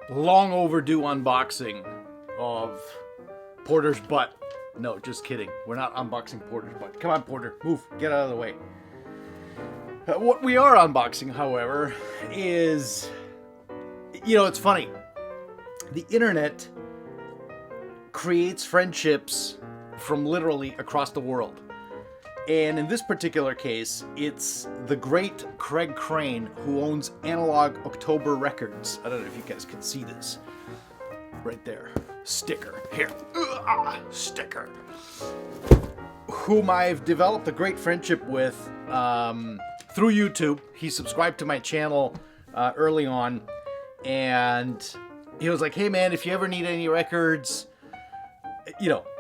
long overdue unboxing of Porter's butt. No, just kidding. We're not unboxing Porter's butt. Come on, Porter. Move. Get out of the way. What we are unboxing, however, is... it's funny. The internet creates friendships from literally across the world. And in this particular case, it's the great Craig Crane, who owns Analog October Records. I don't know if you guys can see this. Right there. Sticker. Here. Sticker. Whom I've developed a great friendship with through YouTube. He subscribed to my channel early on. And he was like, hey man, if you ever need any records,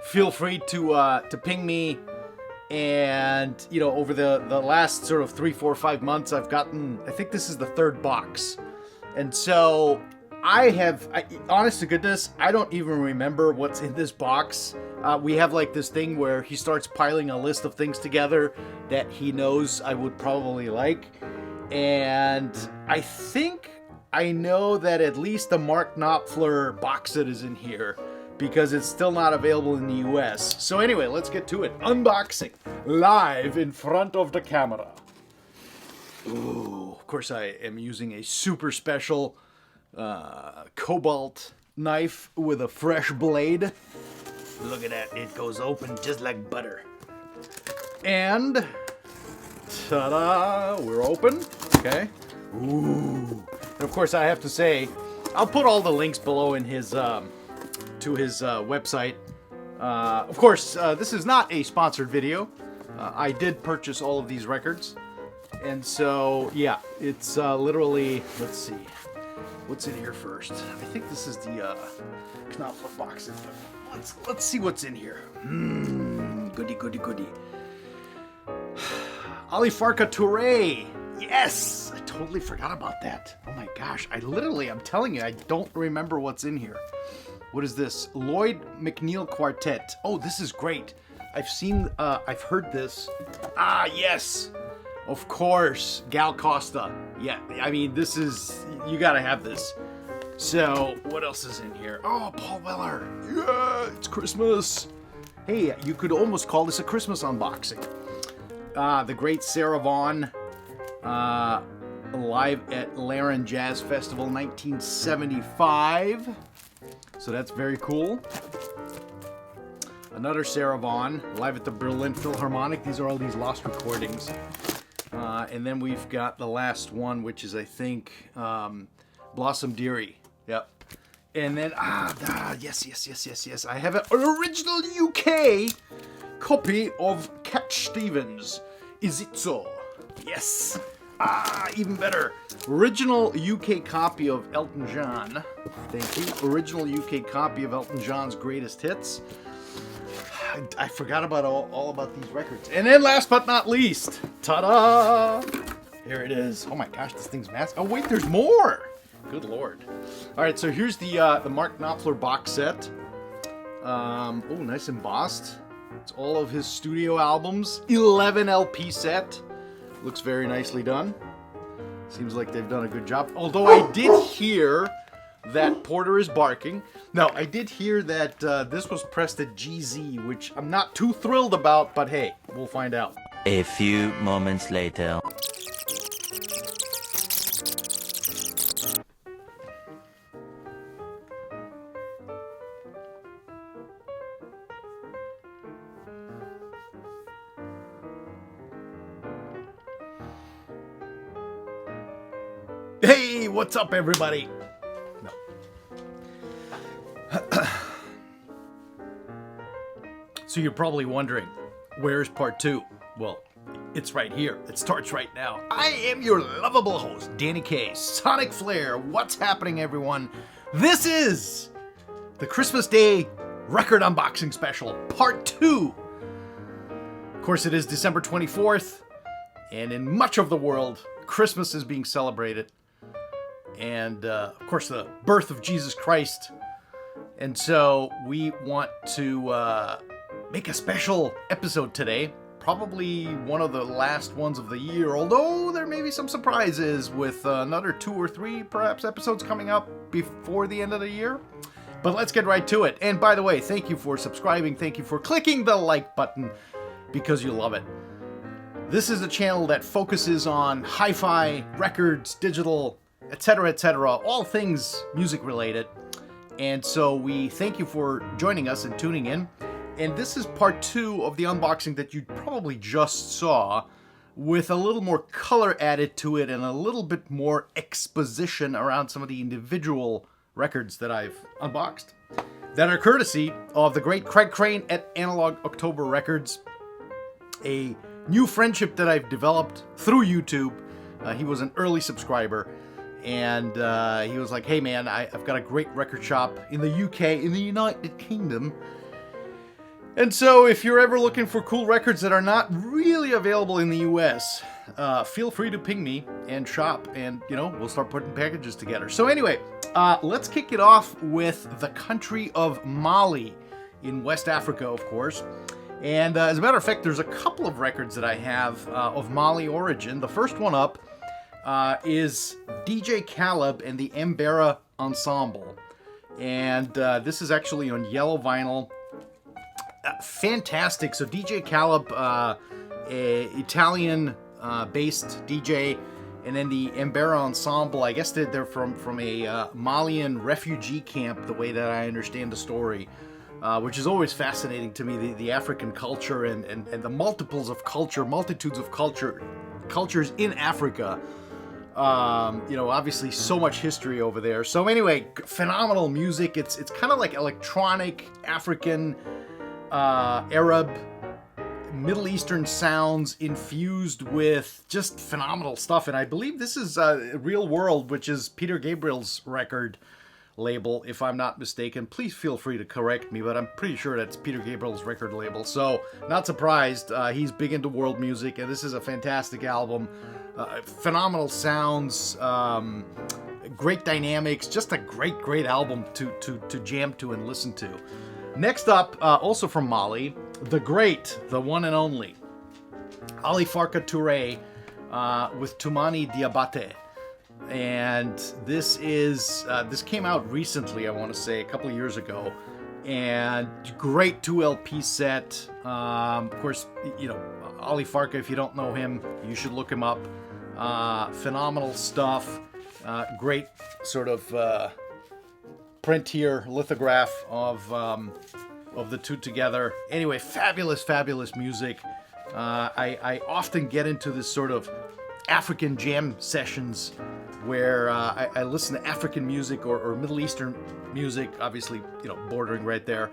feel free to ping me. And, over the last sort of 3, 4, 5 months, I've gotten, I think this is the 3rd box. And so honest to goodness, I don't even remember what's in this box. We have like this thing where he starts piling a list of things together that he knows I would probably like. And I think I know that at least the Mark Knopfler box set is in here, because it's still not available in the US. So anyway, let's get to it. Unboxing. Live in front of the camera. Ooh, of course I am using a super special cobalt knife with a fresh blade. Look at that. It goes open just like butter. And... ta-da! We're open. Okay. Ooh. And of course I have to say, I'll put all the links below in his... to his website. Of course, this is not a sponsored video. I did purchase all of these records. And so, yeah, it's literally, let's see. What's in here first? I think this is the Knopfler box. Let's see what's in here. Goody, goody, goody. Alifarka Toure. Yes! I totally forgot about that. Oh my gosh. I'm telling you, I don't remember what's in here. What is this? Lloyd McNeil Quartet. Oh, this is great. I've heard this. Ah, yes. Of course. Gal Costa. Yeah, I mean, you gotta have this. So, what else is in here? Oh, Paul Weller. Yeah, it's Christmas. Hey, you could almost call this a Christmas unboxing. The great Sarah Vaughan. Live at Laren Jazz Festival 1975. So that's very cool. Another Sarah Vaughan, live at the Berlin Philharmonic. These are all these lost recordings. And then we've got the last one, which is, I think, Blossom Dearie. Yep. And then, yes. I have an original UK copy of Cat Stevens, Izitso. Yes. Even better. Original UK copy of Elton John. Thank you. Original UK copy of Elton John's greatest hits. I forgot about all about these records. And then last but not least, ta-da! Here it is. Oh my gosh, this thing's massive. Oh wait, there's more! Good lord. Alright, so here's the Mark Knopfler box set. Oh, nice embossed. It's all of his studio albums. 11 LP set. Looks very nicely done. Seems like they've done a good job. Although I did hear that Porter is barking. No, I did hear that this was pressed at GZ, which I'm not too thrilled about, but hey, we'll find out. A few moments later. Hey, what's up, everybody? No. So you're probably wondering, where's part 2? Well, it's right here. It starts right now. I am your lovable host, Danny K. SonicFlare. What's happening, everyone? This is the Christmas Day record unboxing special, part 2. Of course, it is December 24th, and in much of the world, Christmas is being celebrated. And, of course, the birth of Jesus Christ. And so we want to make a special episode today, probably one of the last ones of the year, although there may be some surprises with another 2 or 3 perhaps episodes coming up before the end of the year. But let's get right to it. And by the way, thank you for subscribing. Thank you for clicking the like button because you love it. This is a channel that focuses on hi-fi, records, digital, etc., all things music related. And so we thank you for joining us and tuning in. And this is part 2 of the unboxing that you probably just saw, with a little more color added to it and a little bit more exposition around some of the individual records that I've unboxed, that are courtesy of the great Craig Crane at Analog October Records, a new friendship that I've developed through YouTube. He was an early subscriber, and he was like, hey man, I've got a great record shop in the UK, in the United Kingdom. And so if you're ever looking for cool records that are not really available in the US, feel free to ping me and shop, and we'll start putting packages together. So anyway, let's kick it off with the country of Mali in West Africa, of course. And as a matter of fact, there's a couple of records that I have of Mali origin. The first one up is DJ Khalab and the Mbera Ensemble. And this is actually on yellow vinyl. Fantastic. So DJ Khalab, a Italian-based DJ, and then the Mbera Ensemble, I guess they're from a Malian refugee camp, the way that I understand the story, which is always fascinating to me, the African culture and the multitudes of cultures in Africa. Obviously so much history over there. So anyway, phenomenal music. It's kind of like electronic, African, Arab, Middle Eastern sounds infused with just phenomenal stuff. And I believe this is Real World, which is Peter Gabriel's record label, if I'm not mistaken. Please feel free to correct me, but I'm pretty sure that's Peter Gabriel's record label. So not surprised. He's big into world music, and this is a fantastic album. Phenomenal sounds, great dynamics, just a great album to jam to and listen to. Next up, also from Mali, the one and only Alifarka Toure with Toumani Diabaté. And this came out recently, I want to say, a couple of years ago. And great 2 LP set. Of course, Alifarka, if you don't know him, you should look him up. Phenomenal stuff. Great sort of print here, lithograph of the two together. Anyway, fabulous music. I often get into this sort of African jam sessions where I listen to African music or Middle Eastern music, obviously, bordering right there.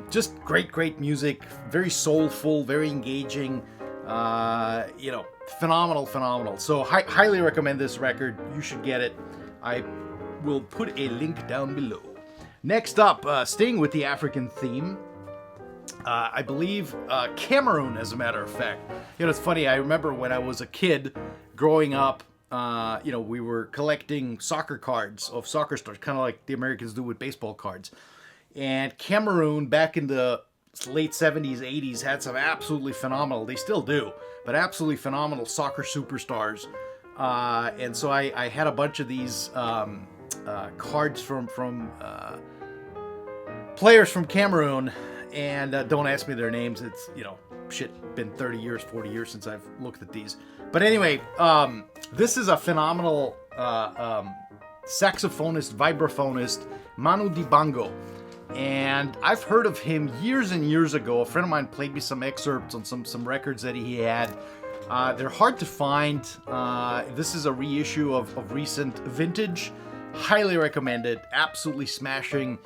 Just great music, very soulful, very engaging, phenomenal. So highly recommend this record. You should get it. I will put a link down below. Next up, staying with the African theme, I believe Cameroon, as a matter of fact. It's funny, I remember when I was a kid growing up, we were collecting soccer cards of soccer stars, kind of like the Americans do with baseball cards. And Cameroon, back in the late 70s, 80s, had some absolutely phenomenal, they still do, but absolutely phenomenal soccer superstars. And so I had a bunch of these cards from players from Cameroon, and don't ask me their names. It's, been 30 years, 40 years since I've looked at these. But anyway, this is a phenomenal saxophonist, vibraphonist, Manu Dibango. And I've heard of him years and years ago. A friend of mine played me some excerpts on some records that he had. They're hard to find. This is a reissue of recent vintage. Highly recommended. Absolutely smashing.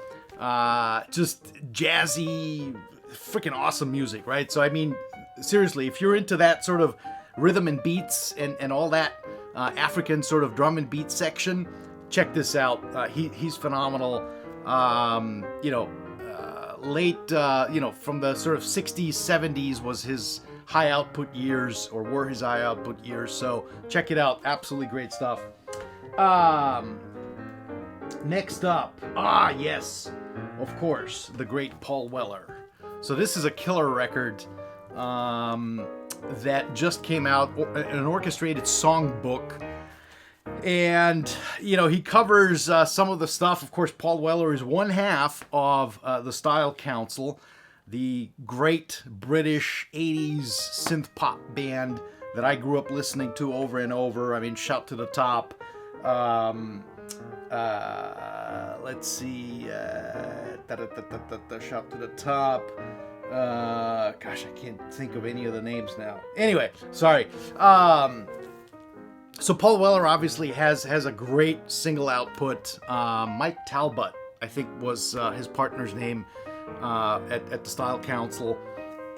Just jazzy, freaking awesome music, right? So, I mean, seriously, if you're into that sort of rhythm and beats and all that African sort of drum and beat section, check this out. He's phenomenal. Late, from the sort of 60s, 70s was his high output years, or were his high output years. So check it out. Absolutely great stuff. Next up, yes, of course, the great Paul Weller. So this is a killer record. that just came out, an orchestrated songbook. And, you know, he covers some of the stuff. Of course, Paul Weller is one half of the Style Council, the great British 80s synth pop band that I grew up listening to over and over. I mean, Shout to the Top. Let's see. Shout to the Top. Gosh, I can't think of any of the names now. Anyway, sorry. So Paul Weller obviously has a great single output. Mike Talbot, I think, was his partner's name at the Style Council.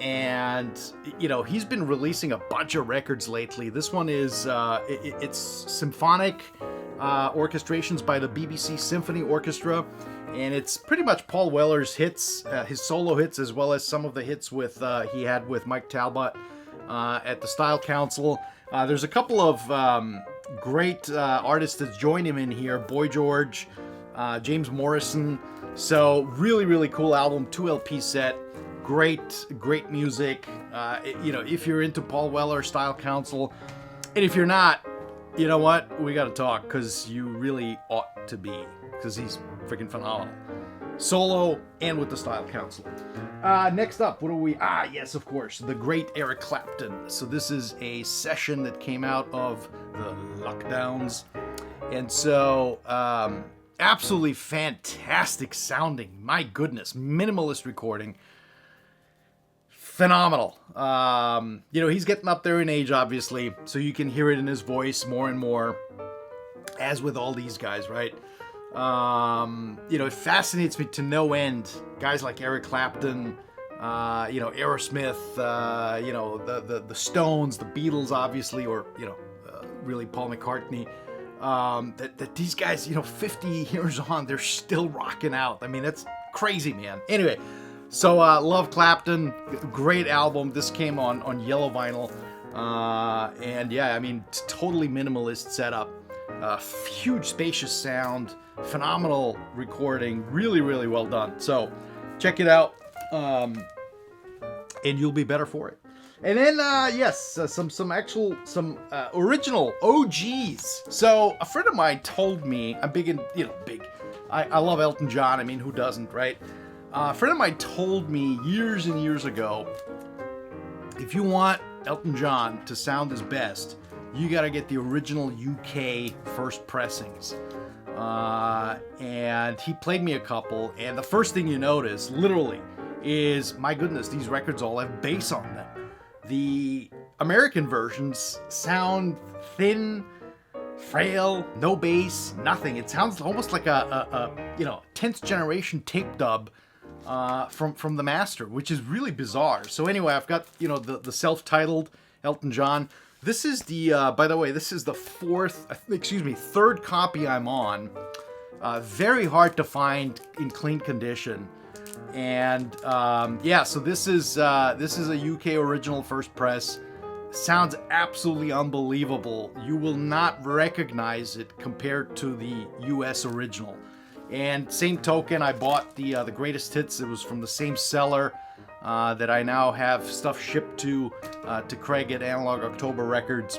And, you know, he's been releasing a bunch of records lately. This one is, it's symphonic orchestrations by the BBC Symphony Orchestra. And it's pretty much Paul Weller's hits, his solo hits, as well as some of the hits with he had with Mike Talbot at the Style Council. There's a couple of great artists that join him in here. Boy George, James Morrison. So really, really cool album, 2 LP set. Great music. You know, if you're into Paul Weller, Style Council, and if you're not, you know what? We got to talk, because you really ought to be, because he's freaking phenomenal. Solo and with the Style Council. Next up, what do we... yes, of course, the great Eric Clapton. So this is a session that came out of the lockdowns. And so, absolutely fantastic sounding. My goodness, minimalist recording. Phenomenal. You know, he's getting up there in age, obviously, so you can hear it in his voice more and more, as with all these guys, right? You know, it fascinates me to no end. Guys like Eric Clapton, you know, Aerosmith, you know, the Stones, the Beatles, obviously, or, you know, really Paul McCartney. That these guys, you know, 50 years on, they're still rocking out. I mean, that's crazy, man. Anyway, so love Clapton. Great album. This came on yellow vinyl. And yeah, I mean, totally minimalist setup. Huge spacious sound. Phenomenal recording. Really, really well done. So check it out. And you'll be better for it. And then, yes, some original OGs. So a friend of mine told me, I'm big in, you know, I love Elton John. I mean, who doesn't, right? A friend of mine told me years and years ago, if you want Elton John to sound his best, you got to get the original UK first pressings. And he played me a couple, and the first thing you notice, literally, is, my goodness, these records all have bass on them. The American versions sound thin, frail, no bass, nothing. It sounds almost like a you know, 10th generation tape dub from the master, which is really bizarre. So anyway, I've got, you know, the self-titled Elton John. This is the, by the way, this is the third copy I'm on. Very hard to find in clean condition. And yeah, so this is a UK original first press. Sounds absolutely unbelievable. You will not recognize it compared to the US original. And same token, I bought the greatest hits. It was from the same seller that I now have stuff shipped to Craig at Analog October Records,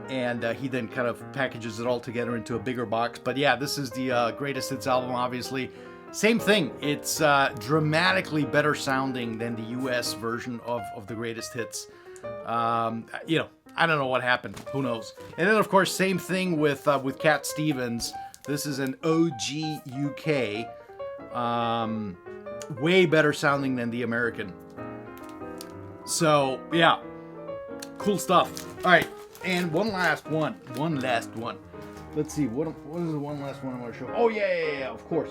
and he then kind of packages it all together into a bigger box. But yeah, this is the greatest hits album, obviously. Same thing. It's dramatically better sounding than the US version of the greatest hits. You know, I don't know what happened. Who knows? And then, of course, same thing with Cat Stevens. This is an OG UK. Way better sounding than the American. So, yeah. Cool stuff. All right. And one last one. Let's see. What is the one last one I want to show? Oh, yeah. Of course.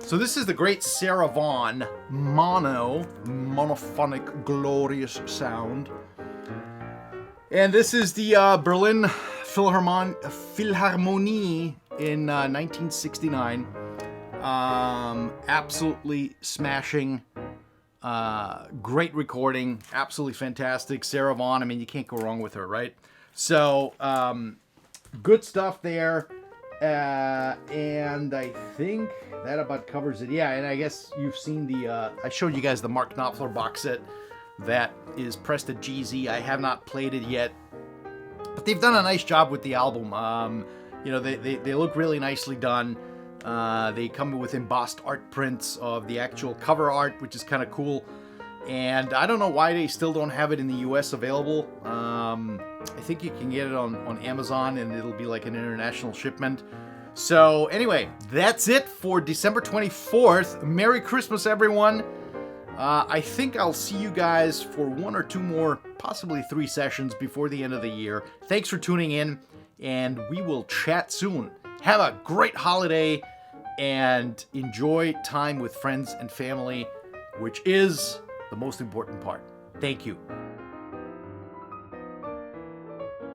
So this is the great Sarah Vaughan monophonic glorious sound. And this is the Berlin Philharmonie in 1969. Absolutely smashing. Great recording. Absolutely fantastic. Sarah Vaughan, I mean, you can't go wrong with her, right? So, good stuff there. And I think that about covers it. Yeah, and I guess you've seen I showed you guys the Mark Knopfler box set that is pressed at GZ. I have not played it yet, but they've done a nice job with the album. They look really nicely done. They come with embossed art prints of the actual cover art, which is kind of cool. And I don't know why they still don't have it in the US available. I think you can get it on Amazon, and it'll be like an international shipment. So anyway, that's it for December 24th. Merry Christmas, everyone. I think I'll see you guys for 1 or 2 more, possibly 3 sessions before the end of the year. Thanks for tuning in, and we will chat soon. Have a great holiday, and enjoy time with friends and family, which is the most important part. Thank you.